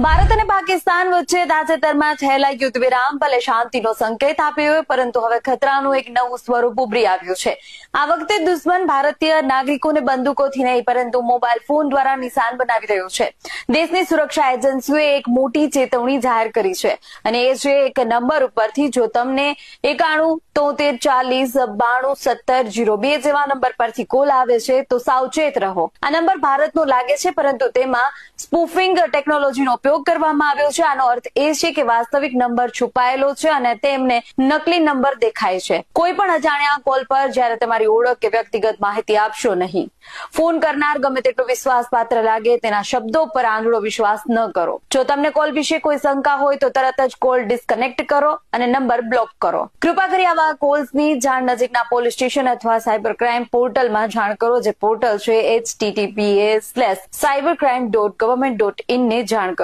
ભારત અને પાકિસ્તાન વચ્ચે તાજેતરમાં થયેલા યુદ્ધ વિરામ ભલે શાંતિનો સંકેત આપ્યો પરંતુ હવે ખતરાનું એક નવું સ્વરૂપ ઉભરી આવ્યું છે। આ વખતે દુશ્મન ભારતીય નાગરિકોને બંદૂકોથી નહીં પરંતુ મોબાઈલ ફોન દ્વારા નિશાન બનાવી રહ્યું છે। દેશની સુરક્ષા એજન્સીઓએ એક મોટી ચેતવણી જાહેર કરી છે અને એ છે એક નંબર ઉપરથી જો તમને 91 73 40 92 70 02 જેવા નંબર પરથી કોલ આવે છે તો સાવચેત રહો। આ નંબર ભારતનો લાગે છે પરંતુ તેમાં સ્પૂફિંગ ટેકનોલોજીનો ઉપયોગ કરવામાં આવ્યો છે। આનો અર્થ એ છે કે વાસ્તવિક નંબર છુપાયેલો છે અને તેમને નકલી નંબર દેખાય છે। કોઈ પણ અજાણ્યા કોલ પર જ્યારે તમારી ઓળખ કે વ્યક્તિગત માહિતી આપશો નહીં। ફોન કરનાર ગમે તેટલો વિશ્વાસપાત્ર લાગે તેના શબ્દો પર આંધળો વિશ્વાસ ન કરો। જો તમને કોલ વિશે કોઈ શંકા હોય તો તરત જ કોલ ડિસ્કનેક્ટ કરો અને નંબર બ્લોક કરો। કૃપા કરી આવા કોલ્સની જાણ નજીકના પોલીસ સ્ટેશન અથવા સાયબર ક્રાઇમ પોર્ટલમાં જાણ કરો। જે પોર્ટલ છે https:/cybercrime.government.in ને જાણ કરો।